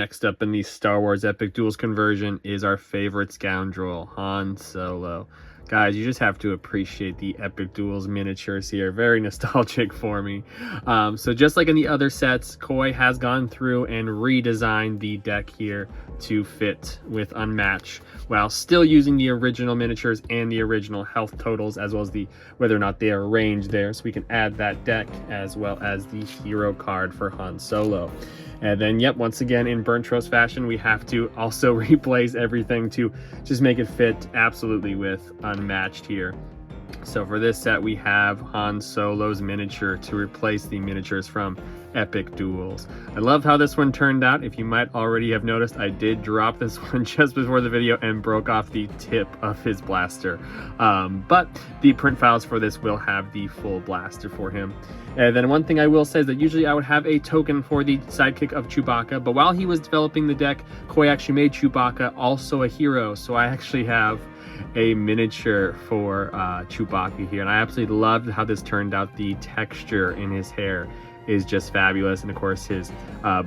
Next up in the Star Wars Epic Duels conversion is our favorite scoundrel, Han Solo. Guys, you just have to appreciate the Epic Duels miniatures here. Very nostalgic for me. So just like in the other sets, Koei has gone through and redesigned the deck here to fit with Unmatched, while still using the original miniatures and the original health totals, as well as the whether or not they are arranged there. So we can add that deck as well as the hero card for Han Solo. And then, yep, once again, in Burnt Roast fashion, we have to also replace everything to just make it fit absolutely with Unmatched here. So for this set, we have Han Solo's miniature to replace the miniatures from Epic Duels. I love how this one turned out. If you might already have noticed, I did drop this one just before the video and broke off the tip of his blaster. But the print files for this will have the full blaster for him. And then one thing I will say is that usually I would have a token for the sidekick of Chewbacca, but while he was developing the deck, Koei actually made Chewbacca also a hero, so I actually have a miniature for Chewbacca here, and I absolutely loved how this turned out. The texture in his hair is just fabulous, and of course his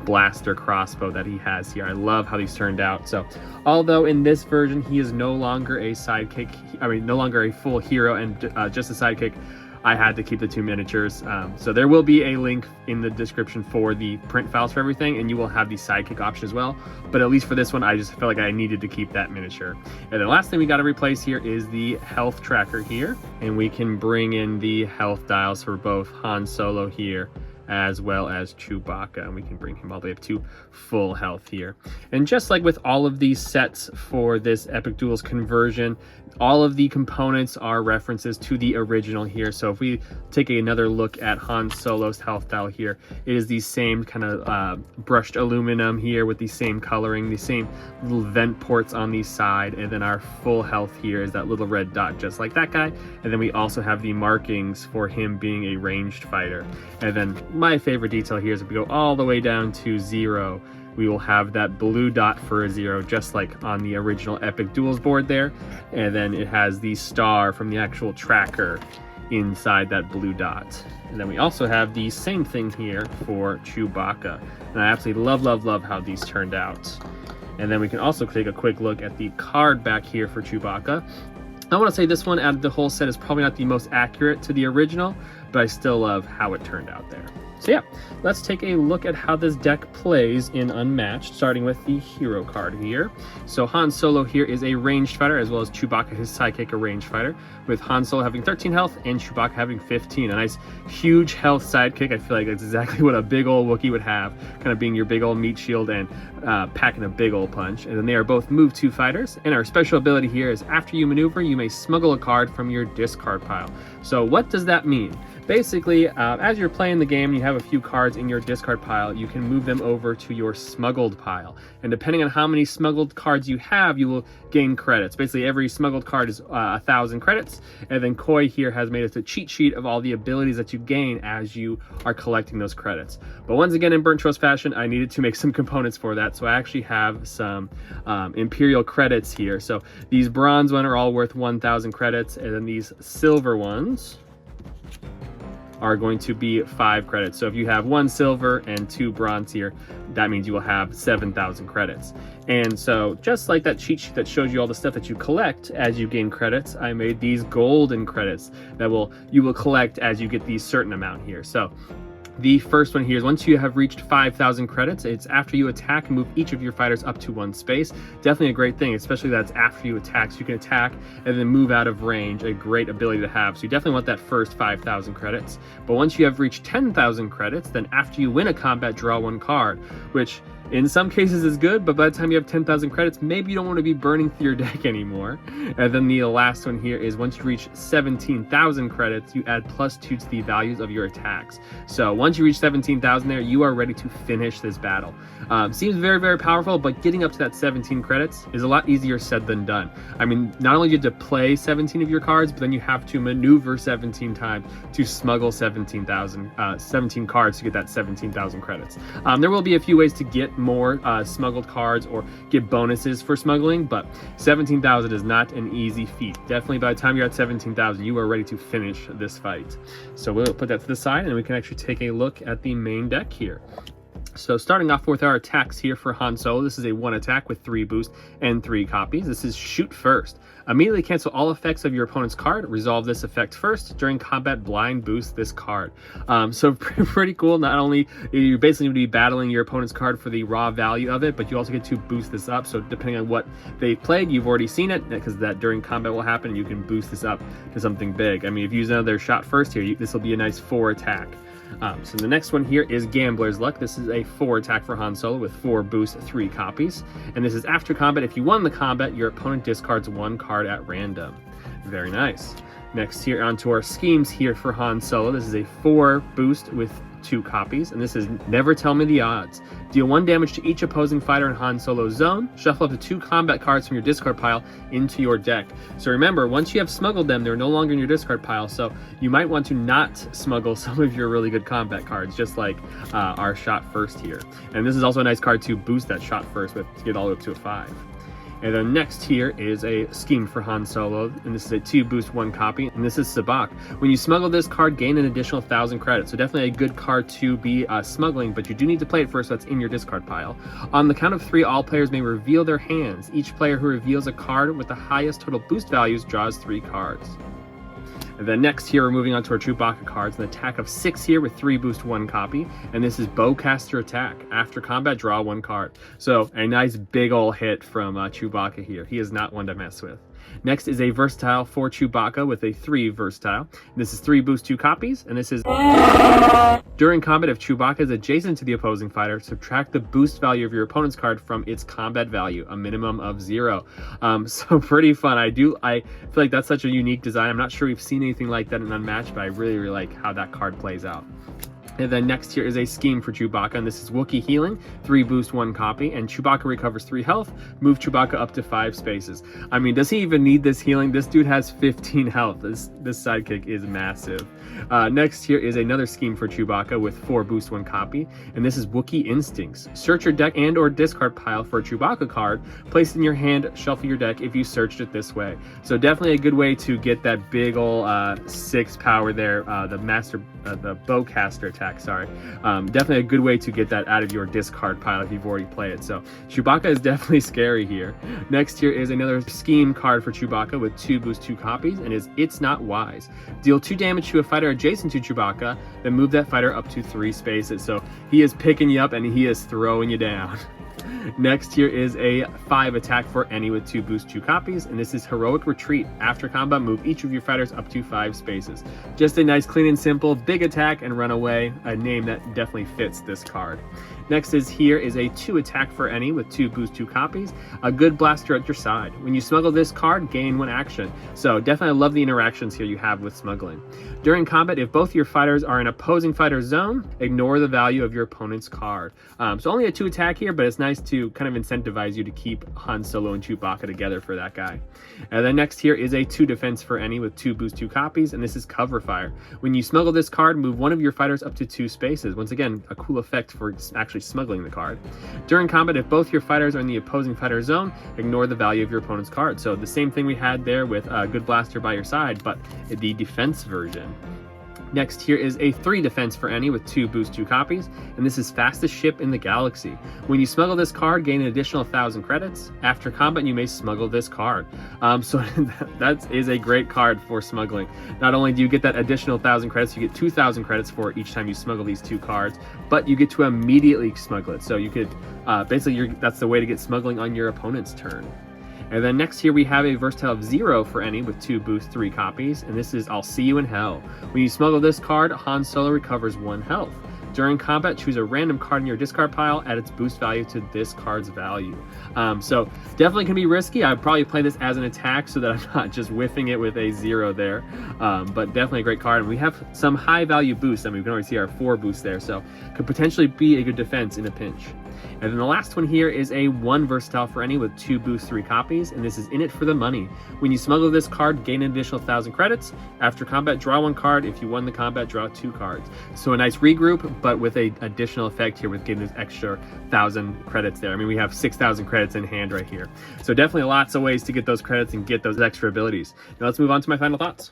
blaster crossbow that he has here. I love how these turned out. So although in this version he is no longer a sidekick, no longer a full hero and just a sidekick, I had to keep the two miniatures. So there will be a link in the description for the print files for everything, and you will have the sidekick option as well. But at least for this one, I just felt like I needed to keep that miniature. And the last thing we got to replace here is the health tracker here. And we can bring in the health dials for both Han Solo here as well as Chewbacca, and we can bring him all the way up to full health here. And just like with all of these sets for this Epic Duels conversion, all of the components are references to the original here. So if we take another look at Han Solo's health dial here, it is the same kind of brushed aluminum here with the same coloring, the same little vent ports on the side, and then our full health here is that little red dot just like that guy. And then we also have the markings for him being a ranged fighter. And then my favorite detail here is if we go all the way down to 0, we will have that blue dot for a 0, just like on the original Epic Duels board there. And then it has the star from the actual tracker inside that blue dot. And then we also have the same thing here for Chewbacca. And I absolutely love how these turned out. And then we can also take a quick look at the card back here for Chewbacca. I want to say this one out of the whole set is probably not the most accurate to the original, but I still love how it turned out there. So yeah, let's take a look at how this deck plays in Unmatched, starting with the hero card here. So Han Solo here is a ranged fighter, as well as Chewbacca, his sidekick, a ranged fighter, with Han Solo having 13 health and Chewbacca having 15. A nice huge health sidekick. I feel like that's exactly what a big old Wookiee would have, kind of being your big old meat shield and packing a big old punch. And then they are both move 2 fighters, and our special ability here is after you maneuver, you may smuggle a card from your discard pile. So what does that mean? Basically, as you're playing the game, you have a few cards in your discard pile, you can move them over to your smuggled pile. And depending on how many smuggled cards you have, you will gain credits. Basically, every smuggled card is 1,000 credits. And then Koei here has made us a cheat sheet of all the abilities that you gain as you are collecting those credits. But once again, in Burnt Roast fashion, I needed to make some components for that. So I actually have some Imperial credits here. So these bronze ones are all worth 1,000 credits. And then these silver ones are going to be 5 credits. So if you have 1 silver and 2 bronze here, that means you will have 7,000 credits. And so just like that cheat sheet that shows you all the stuff that you collect as you gain credits, I made these golden credits that you will collect as you get these certain amount here. So the first one here is once you have reached 5,000 credits, it's after you attack and move each of your fighters up to 1 space. Definitely a great thing, especially that's after you attack. So you can attack and then move out of range, a great ability to have. So you definitely want that first 5,000 credits. But once you have reached 10,000 credits, then after you win a combat, draw 1 card, which in some cases is good, but by the time you have 10,000 credits, maybe you don't want to be burning through your deck anymore. And then the last one here is once you reach 17,000 credits, you add +2 to the values of your attacks. So once you reach 17,000 there, you are ready to finish this battle. Seems very powerful, but getting up to that 17 credits is a lot easier said than done. I mean, not only do you have to play 17 of your cards, but then you have to maneuver 17 times to smuggle 17 cards to get that 17,000 credits. There will be a few ways to get more smuggled cards or get bonuses for smuggling, but 17,000 is not an easy feat. Definitely by the time you're at 17,000, you are ready to finish this fight. So we'll put that to the side and we can actually take a look at the main deck here. So starting off with our attacks here for Han Solo, this is a 1 attack with 3 boost and 3 copies. This is shoot first. Immediately cancel all effects of your opponent's card. Resolve this effect first. During combat, blind boost this card. So pretty cool. Not only you basically going to be battling your opponent's card for the raw value of it, but you also get to boost this up. So depending on what they played, you've already seen it, because that during combat will happen. You can boost this up to something big. I mean, if you use another shot first here, this will be a nice 4 attack. So the next one here is Gambler's Luck. This is a 4 attack for Han Solo with 4 boost, 3 copies. And this is after combat. If you won the combat, your opponent discards 1 card at random. Very nice. Next here onto our schemes here for Han Solo. This is a 4 boost with 2 copies, and this is Never Tell Me the Odds. Deal 1 damage to each opposing fighter in Han Solo's zone. Shuffle up to 2 combat cards from your discard pile into your deck. So remember, once you have smuggled them, they're no longer in your discard pile, so you might want to not smuggle some of your really good combat cards, just like our shot first here. And this is also a nice card to boost that shot first with, to get all the way up to a 5. And then next here is a scheme for Han Solo, and this is a 2 boost 1 copy, and this is Sabak. When you smuggle this card, gain an additional 1,000 credits. So definitely a good card to be smuggling, but you do need to play it first, so it's in your discard pile. On the count of 3, all players may reveal their hands. Each player who reveals a card with the highest total boost values draws 3 cards. And then next here, we're moving on to our Chewbacca cards. An attack of 6 here with 3 boost 1 copy. And this is Bowcaster Attack. After combat, draw 1 card. So a nice big ol' hit from Chewbacca here. He is not one to mess with. Next is a versatile for Chewbacca with a 3 versatile. This is 3 boost 2 copies, and this is during combat, if Chewbacca is adjacent to the opposing fighter, subtract the boost value of your opponent's card from its combat value, a minimum of 0. So pretty fun. I feel like that's such a unique design. I'm not sure we've seen anything like that in Unmatched, but I really like how that card plays out. And then next here is a scheme for Chewbacca, and this is Wookiee Healing, 3 boost 1 copy, and Chewbacca recovers 3 health, move Chewbacca up to 5 spaces. I mean, does he even need this healing? This dude has 15 health. This sidekick is massive. Next here is another scheme for Chewbacca with 4 boost 1 copy, and this is Wookiee Instincts. Search your deck and or discard pile for a Chewbacca card, place it in your hand, shuffle your deck if you searched it this way. So definitely a good way to get that big ol' 6 power there, the Bowcaster Attack. Definitely a good way to get that out of your discard pile if you've already played it. So Chewbacca is definitely scary here. Next here is another scheme card for Chewbacca with 2 boost 2 copies, and is It's Not Wise. Deal 2 damage to a fighter adjacent to Chewbacca, then move that fighter up to 3 spaces. So he is picking you up and he is throwing you down. Next here is a 5 attack for any with 2 boost 2 copies, and this is Heroic Retreat. After combat, move each of your fighters up to 5 spaces. Just a nice clean and simple big attack and run away, a name that definitely fits this card. Next is a 2 attack for any with 2 boost 2 copies, a good blaster at your side. When you smuggle this card, gain 1 action. So definitely love the interactions here you have with smuggling. During combat, if both your fighters are in opposing fighter zone, ignore the value of your opponent's card. So only a 2 attack here, but it's nice to kind of incentivize you to keep Han Solo and Chewbacca together for that guy. And then next here is a 2 defense for any with 2 boost 2 copies, and this is Cover Fire. When you smuggle this card, move one of your fighters up to 2 spaces. Once again, a cool effect for actually smuggling the card. During combat, if both your fighters are in the opposing fighter zone, ignore the value of your opponent's card. So the same thing we had there with a good blaster by your side, but the defense version. Next here is a 3 defense for any with 2 boost 2 copies, and this is Fastest Ship in the Galaxy. When you smuggle this card, gain an additional 1,000 credits. After combat, you may smuggle this card. So that is a great card for smuggling. Not only do you get that additional 1,000 credits, you get 2,000 credits for each time you smuggle these 2 cards, but you get to immediately smuggle it. So you could basically that's the way to get smuggling on your opponent's turn. And then next here we have a versatile of 0 for any with 2 boost 3 copies, and this is I'll See You in Hell. When you smuggle this card, Han Solo recovers 1 health. During combat, choose a random card in your discard pile, add its boost value to this card's value. So definitely can be risky. I'd probably play this as an attack so that I'm not just whiffing it with a 0 there. But definitely a great card. And we have some high value boosts. I mean, we can already see our 4 boosts there, so could potentially be a good defense in a pinch. And then the last one here is a 1 versatile for any with 2 boost 3 copies, and this is In It for the Money. When you smuggle this card, gain an additional 1,000 credits. After combat, draw 1 card. If you won the combat, draw 2 cards. So a nice regroup, but with a additional effect here with getting this extra 1,000 credits there. I mean, we have 6,000 credits in hand right here. So definitely lots of ways to get those credits and get those extra abilities. Now let's move on to my final thoughts.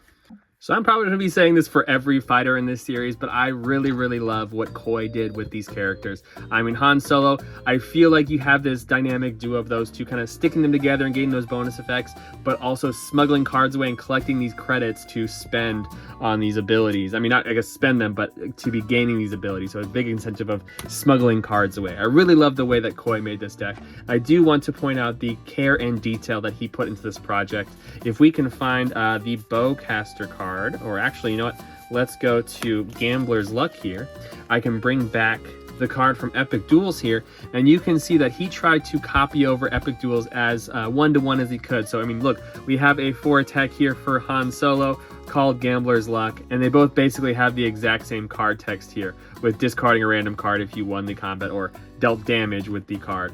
So I'm probably going to be saying this for every fighter in this series, but I really, really love what Koi did with these characters. I mean, Han Solo, I feel like you have this dynamic duo of those two kind of sticking them together and getting those bonus effects, but also smuggling cards away and collecting these credits to spend on these abilities. I mean, not, I guess, spend them, but to be gaining these abilities. So a big incentive of smuggling cards away. I really love the way that Koi made this deck. I do want to point out the care and detail that he put into this project. If we can find the Bowcaster card, or actually, you know what? Let's go to Gambler's Luck here. I can bring back the card from Epic Duels here, and you can see that he tried to copy over Epic Duels as one-to-one as he could. So, I mean, look, we have a 4 attack here for Han Solo called Gambler's Luck, and they both basically have the exact same card text here, with discarding a random card if you won the combat or dealt damage with the card.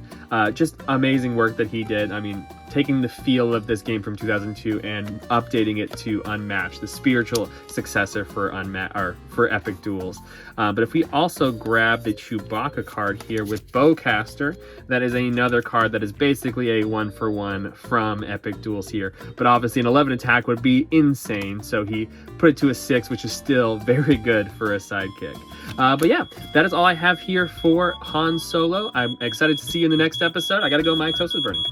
Just amazing work that he did. I mean, taking the feel of this game from 2002 and updating it to Unmatched, the spiritual successor for Epic Duels. But if we also grab the Chewbacca card here with Bowcaster, that is another card that is basically a 1-for-1 from Epic Duels here. But obviously an 11 attack would be insane, so he put it to a 6, which is still very good for a sidekick. But yeah, that is all I have here for Han Solo. I'm excited to see you in the next episode. I gotta go, my toast is burning.